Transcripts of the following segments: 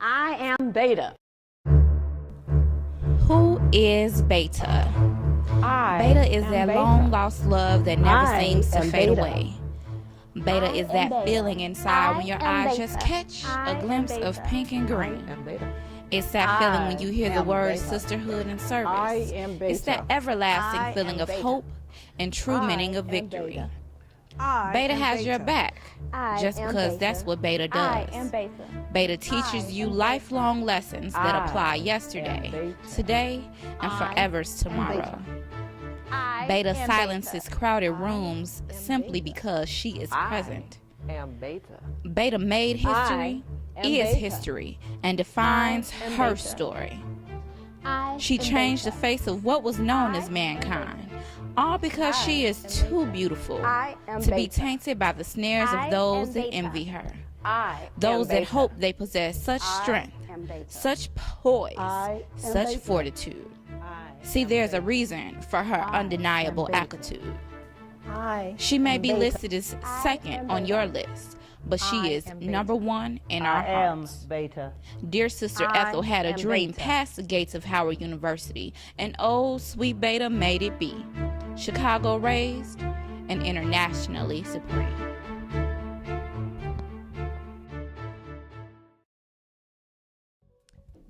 I am Beta. Who is Beta? Beta is that long-lost love that never seems to fade away. Beta is that feeling inside when your eyes just catch a glimpse of pink and green. It's that feeling when you hear the words sisterhood and service. It's that everlasting feeling of hope and true meaning of victory. Beta has your back, just because that's what Beta does. Beta teaches you lifelong lessons that apply yesterday, today, and forever's tomorrow. Beta silences crowded rooms simply because she is present. Beta made history, is history, and defines her story. She changed the face of what was known as mankind, all because she is too beautiful to be tainted by the snares of those that envy her, those that hope they possess such strength, such poise, such fortitude. See, there's a reason for her undeniable attitude. She may be listed as second on your list, but she is number one in our hearts. Dear Sister Ethel had a dream past the gates of Howard University, and oh, sweet Beta made it be. Chicago raised and internationally supreme.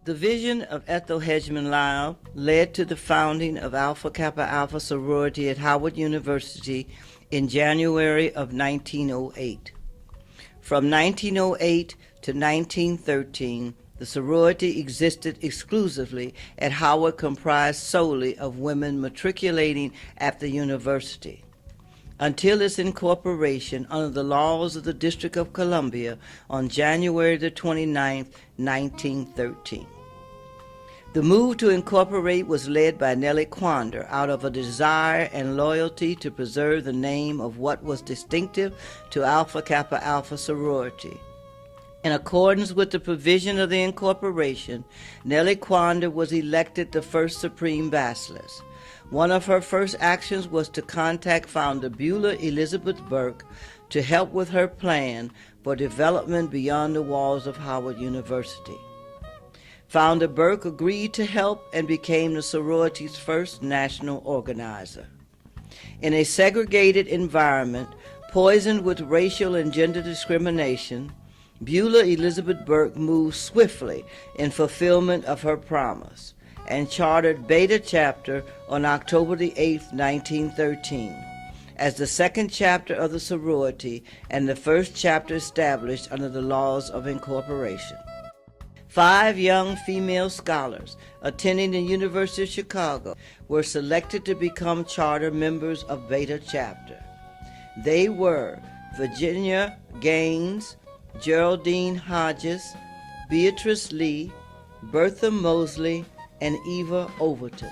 The vision of Ethel Hedgeman Lyle led to the founding of Alpha Kappa Alpha sorority at Howard University in January of 1908. From 1908 to 1913, the sorority existed exclusively at Howard, comprised solely of women matriculating at the university, until its incorporation under the laws of the District of Columbia on January the 29th, 1913. The move to incorporate was led by Nellie Quander out of a desire and loyalty to preserve the name of what was distinctive to Alpha Kappa Alpha sorority. In accordance with the provision of the incorporation, Nellie Quander was elected the first Supreme Bacillus. One of her first actions was to contact founder Beulah Elizabeth Burke to help with her plan for development beyond the walls of Howard University. Founder Burke agreed to help and became the sorority's first national organizer. In a segregated environment, poisoned with racial and gender discrimination, Beulah Elizabeth Burke moved swiftly in fulfillment of her promise and chartered Beta Chapter on October the 8th, 1913, as the second chapter of the sorority and the first chapter established under the laws of incorporation. 5 young female scholars attending the University of Chicago were selected to become charter members of Beta Chapter. They were Virginia Gaines, Geraldine Hodges, Beatrice Lee, Bertha Mosley, and Eva Overton.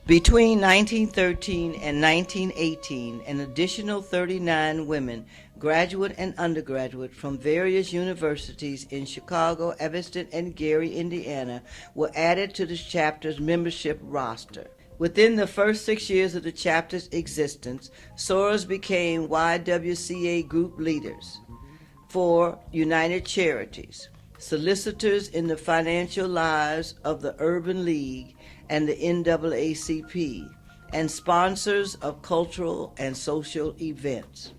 Between 1913 and 1918, an additional 39 women, graduate and undergraduate from various universities in Chicago, Evanston, and Gary, Indiana, were added to the chapter's membership roster. Within the first 6 years of the chapter's existence, sorors became YWCA group leaders for United Charities, solicitors in the financial lives of the Urban League and the NAACP, and sponsors of cultural and social events.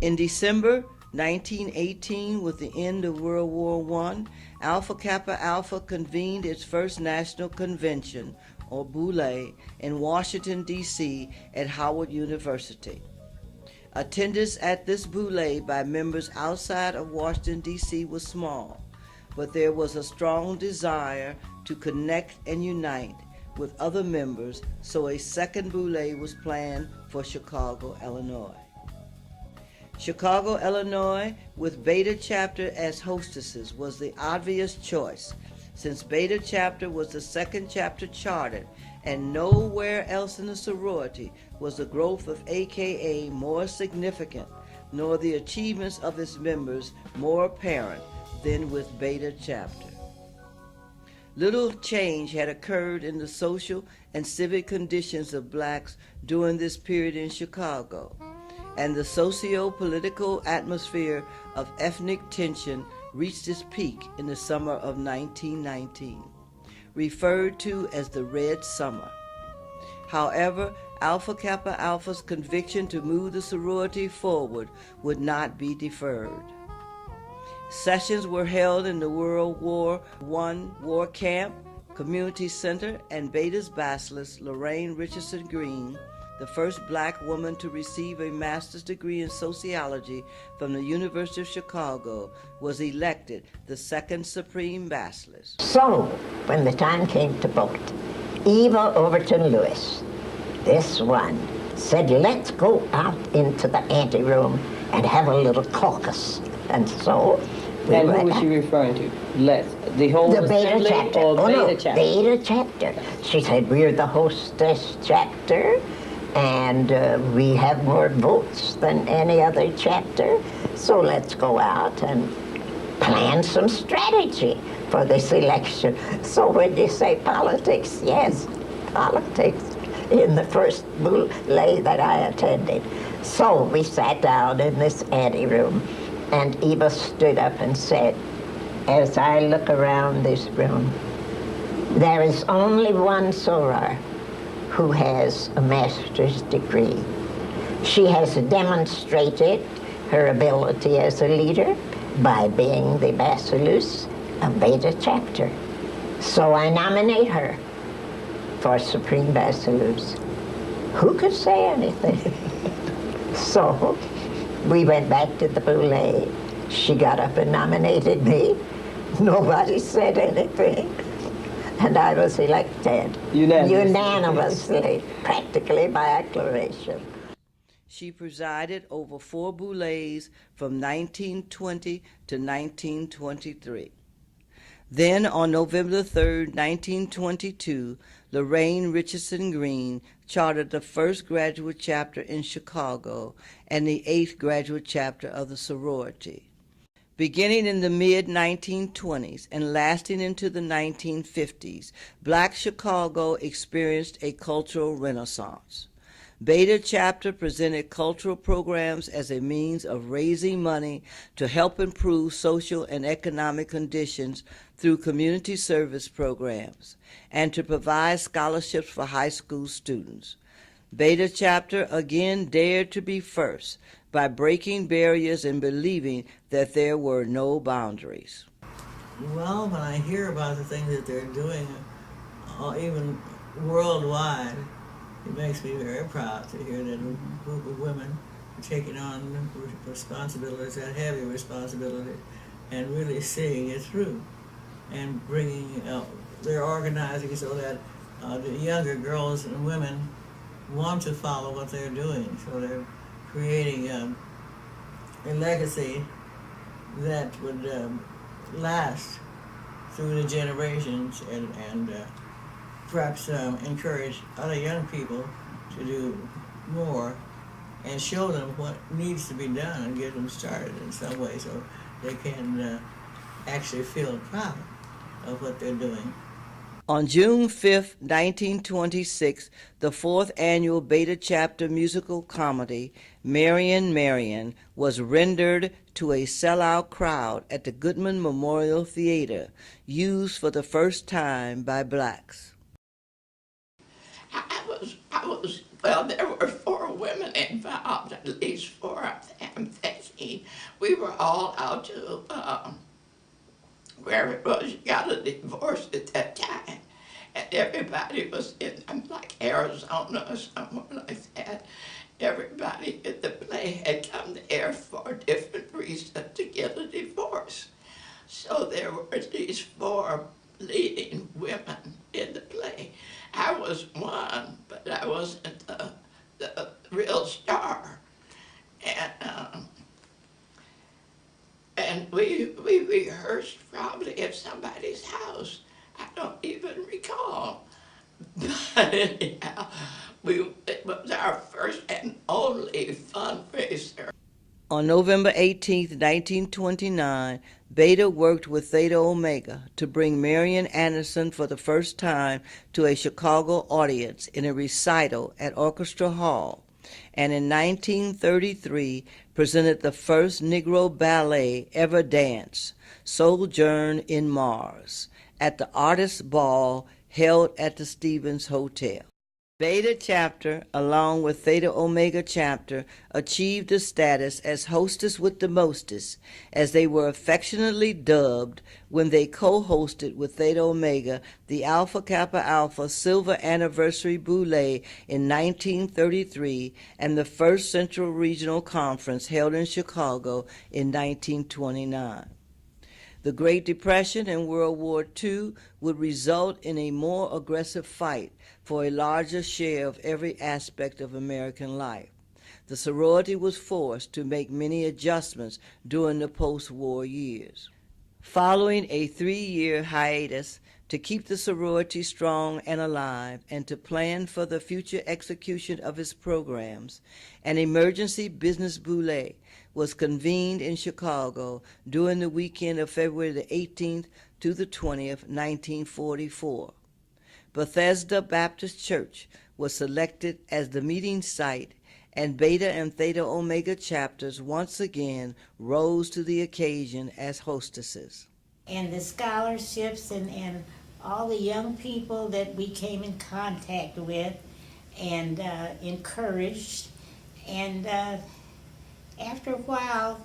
In December 1918, with the end of World War I, Alpha Kappa Alpha convened its first national convention, or Boule, in Washington, D.C. at Howard University. Attendance at this Boule by members outside of Washington, D.C. was small, but there was a strong desire to connect and unite with other members, so a second Boule was planned for Chicago, Illinois. Chicago, Illinois, with Beta Chapter as hostesses, was the obvious choice, since Beta Chapter was the second chapter chartered, and nowhere else in the sorority was the growth of AKA more significant, nor the achievements of its members more apparent than with Beta Chapter. Little change had occurred in the social and civic conditions of blacks during this period in Chicago, and the socio-political atmosphere of ethnic tension reached its peak in the summer of 1919, referred to as the Red Summer. However, Alpha Kappa Alpha's conviction to move the sorority forward would not be deferred. Sessions were held in the World War I War Camp, Community Center, and Beta's basilisk, Lorraine Richardson Green, the first black woman to receive a master's degree in sociology from the University of Chicago, was elected the second Supreme Basilisk. So, when the time came to vote, Eva Overton Lewis, this one, said, let's go out into the anteroom and have a little caucus. And so we and went. who was she referring to? The whole The assembly Beta chapter. or Oh, Beta no, chapter? Beta chapter. She said, we're the hostess chapter, and we have more votes than any other chapter, so let's go out and plan some strategy for this election. So when you say politics, yes, politics in the first lay that I attended. So we sat down in this anteroom, and Eva stood up and said, as I look around this room, there is only one soror who has a master's degree. She has demonstrated her ability as a leader by being the basilisk of Beta chapter. So I nominate her for Supreme Basilisk. Who could say anything? So we went back to the boule. She got up and nominated me. Nobody said anything. And I was elected unanimously, practically by acclamation. She presided over 4 boules from 1920 to 1923. Then, on November 3, 1922, Lorraine Richardson Green chartered the first graduate chapter in Chicago and the 8th graduate chapter of the sorority. Beginning in the mid-1920s and lasting into the 1950s, Black Chicago experienced a cultural renaissance. Beta chapter presented cultural programs as a means of raising money to help improve social and economic conditions through community service programs and to provide scholarships for high school students. Beta chapter again dared to be first by breaking barriers and believing that there were no boundaries. Well, when I hear about the things that they're doing, even worldwide, it makes me very proud to hear that a group of women are taking on responsibilities, that heavy responsibility, and really seeing it through, and bringing, they're organizing so that the younger girls and women want to follow what they're doing. So they're creating a legacy that would last through the generations and perhaps encourage other young people to do more and show them what needs to be done and get them started in some way so they can actually feel proud of what they're doing. On June 5, 1926, the 4th annual Beta Chapter musical comedy, Marian Marian, was rendered to a sellout crowd at the Goodman Memorial Theater, used for the first time by blacks. Well, there were 4 women involved, at least 4 of them thinking we were all out to where it was, got a divorce at that time. And everybody was in, like Arizona or somewhere like that. Everybody in the play had come there for different reasons to get a divorce. So there were these 4 leading women in the play. I was one, but I wasn't the real star. And we rehearsed probably at somebody's house. I don't even recall. But anyhow, it was our first and only fundraiser. On November 18, 1929, Beta worked with Theta Omega to bring Marian Anderson for the first time to a Chicago audience in a recital at Orchestra Hall. and in 1933 presented the first Negro ballet ever danced, Sojourn in Mars, at the Artists' Ball held at the Stevens Hotel. Beta chapter, along with Theta Omega chapter, achieved the status as hostess with the mostest, as they were affectionately dubbed when they co-hosted with Theta Omega the Alpha Kappa Alpha Silver Anniversary Boule in 1933 and the first Central Regional Conference held in Chicago in 1929. The Great Depression and World War II would result in a more aggressive fight for a larger share of every aspect of American life. The sorority was forced to make many adjustments during the post-war years. Following a 3-year hiatus to keep the sorority strong and alive and to plan for the future execution of its programs, an emergency business boule was convened in Chicago during the weekend of February the 18th to the 20th, 1944. Bethesda Baptist Church was selected as the meeting site, and Beta and Theta Omega chapters once again rose to the occasion as hostesses. And the scholarships and all the young people that we came in contact with and encouraged. And after a while,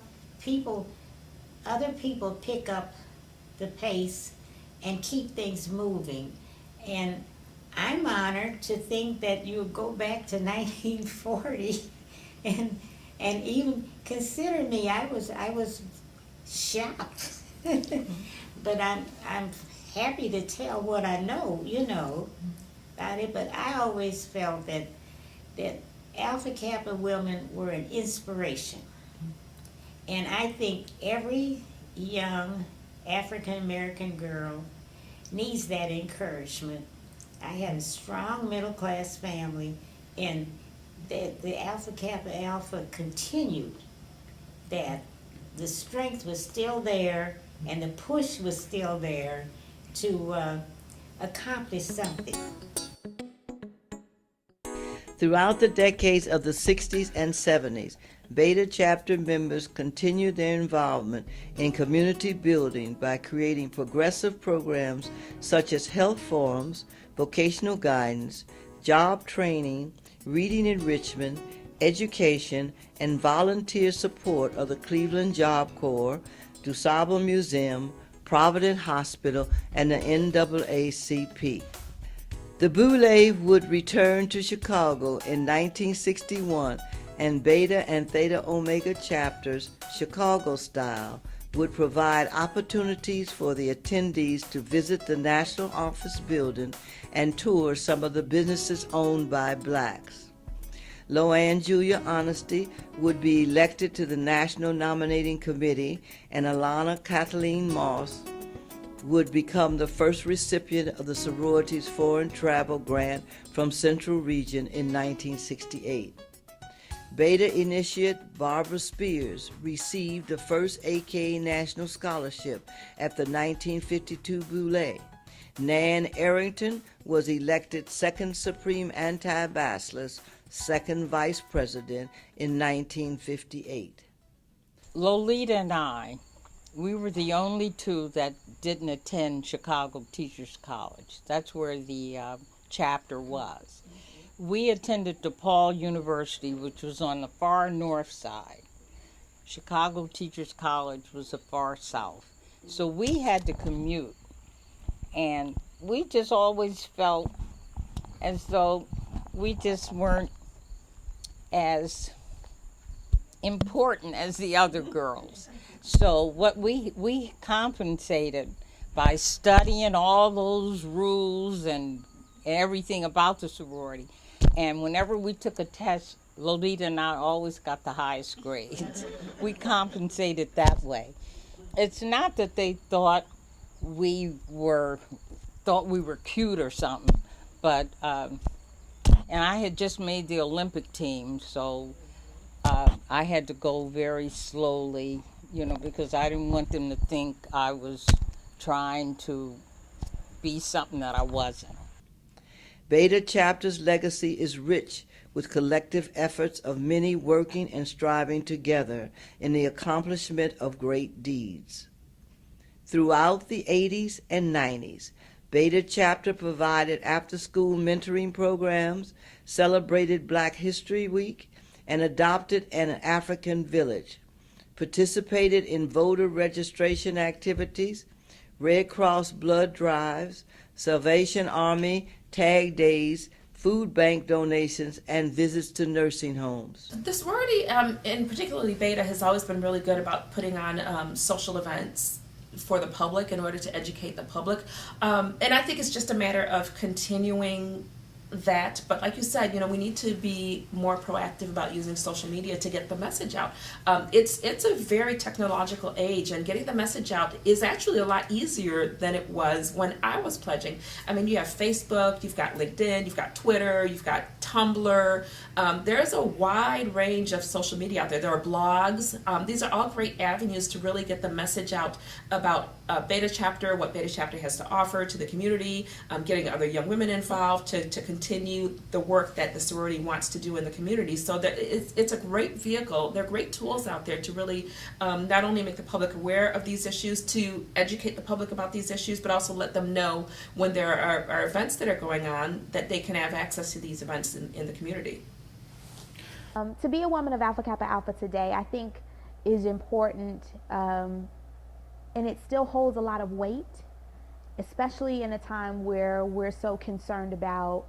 other people pick up the pace and keep things moving. And I'm honored to think that you go back to 1940 and even consider me. I was shocked, but I'm happy to tell what I know, about it. But I always felt that Alpha Kappa women were an inspiration, and I think every young African American girl needs that encouragement. I had a strong middle class family, and the Alpha Kappa Alpha continued that. The strength was still there, and the push was still there to accomplish something. Throughout the decades of the 60s and 70s, Beta chapter members continued their involvement in community building by creating progressive programs such as health forums, vocational guidance, job training, reading enrichment, education, and volunteer support of the Cleveland Job Corps, DuSable Museum, Providence Hospital, and the NAACP. The Boule would return to Chicago in 1961, and Beta and Theta Omega chapters, Chicago style, would provide opportunities for the attendees to visit the National Office Building and tour some of the businesses owned by blacks. Loanne Julia Honesty would be elected to the National Nominating Committee, and Alana Kathleen Moss would become the first recipient of the sorority's foreign travel grant from Central Region in 1968. Beta initiate Barbara Spears received the first AKA National Scholarship at the 1952 Boule. Nan Arrington was elected second Supreme Anti-Bacillus, second Vice President in 1958. Lolita and I, we were the only two that didn't attend Chicago Teachers College. That's where the chapter was. We attended DePaul University, which was on the far north side. Chicago Teachers College was the far south. So we had to commute. And we just always felt as though we just weren't as important as the other girls. So what we compensated by studying all those rules and everything about the sorority. And whenever we took a test, Lolita and I always got the highest grades. We compensated that way. It's not that they thought we were cute or something, but and I had just made the Olympic team, so I had to go very slowly, because I didn't want them to think I was trying to be something that I wasn't. Beta Chapter's legacy is rich with collective efforts of many working and striving together in the accomplishment of great deeds. Throughout the 80s and 90s, Beta Chapter provided after-school mentoring programs, celebrated Black History Week, and adopted an African village, participated in voter registration activities, Red Cross blood drives, Salvation Army tag days, food bank donations, and visits to nursing homes. The sorority, and particularly Beta, has always been really good about putting on social events for the public in order to educate the public. And I think it's just a matter of continuing that. But like you said, we need to be more proactive about using social media to get the message out. It's a very technological age, and getting the message out is actually a lot easier than it was when I was pledging. I mean, you have Facebook, you've got LinkedIn, you've got Twitter, you've got Tumblr. There's a wide range of social media out there. There are blogs. These are all great avenues to really get the message out about Beta Chapter, what Beta Chapter has to offer to the community, getting other young women involved to continue the work that the sorority wants to do in the community. So that it's a great vehicle. There are great tools out there to really not only make the public aware of these issues, to educate the public about these issues, but also let them know when there are events that are going on that they can have access to these events in the community. To be a woman of Alpha Kappa Alpha today, I think is important, and it still holds a lot of weight, especially in a time where we're so concerned about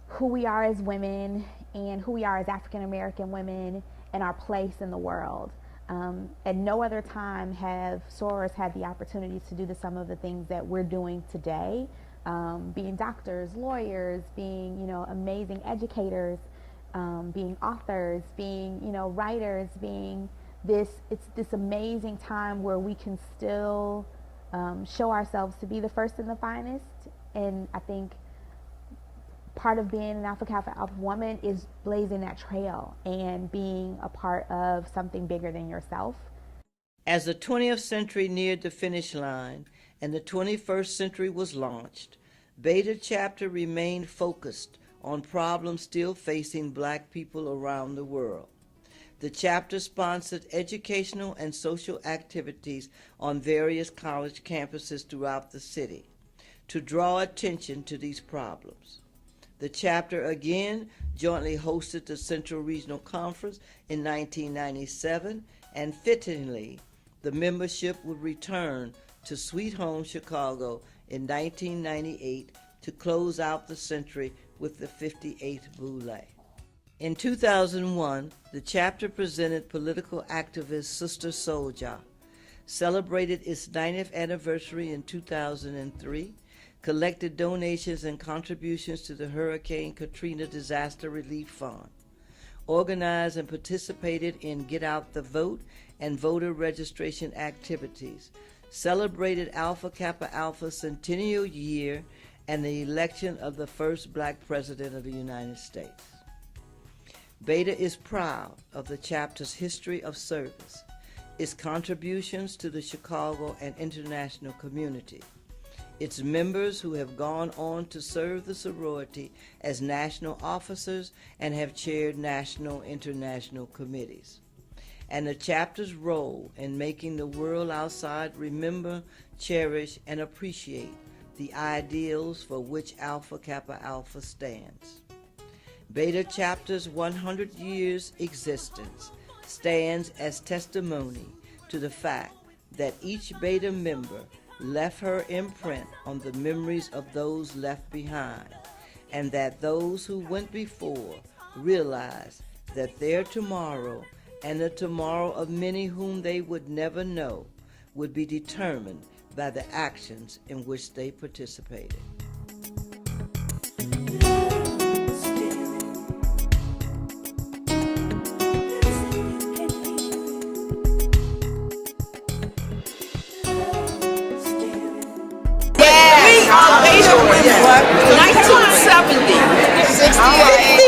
who we are as women and who we are as African American women and our place in the world. At no other time have sorors had the opportunity to do some of the things that we're doing today, being doctors, lawyers, being amazing educators, being authors, being writers, being it's this amazing time where we can still show ourselves to be the first and the finest. And I think part of being an Alpha Kappa Alpha woman is blazing that trail and being a part of something bigger than yourself. As the 20th century neared the finish line and the 21st century was launched, Beta Chapter remained focused on problems still facing Black people around the world. The chapter sponsored educational and social activities on various college campuses throughout the city to draw attention to these problems. The chapter again jointly hosted the Central Regional Conference in 1997, and fittingly, the membership would return to Sweet Home Chicago in 1998 to close out the century with the 58th Boule. In 2001, the chapter presented political activist Sister Souljah, celebrated its 90th anniversary in 2003, collected donations and contributions to the Hurricane Katrina Disaster Relief Fund, organized and participated in Get Out the Vote and voter registration activities, celebrated Alpha Kappa Alpha centennial year and the election of the first Black president of the United States. Beta is proud of the chapter's history of service, its contributions to the Chicago and international community, its members who have gone on to serve the sorority as national officers and have chaired national international committees, and the chapter's role in making the world outside remember, cherish, and appreciate the ideals for which Alpha Kappa Alpha stands. Beta Chapter's 100 years existence stands as testimony to the fact that each Beta member left her imprint on the memories of those left behind, and that those who went before realized that their tomorrow and the tomorrow of many whom they would never know would be determined by the actions in which they participated. Yes, 1970, 68.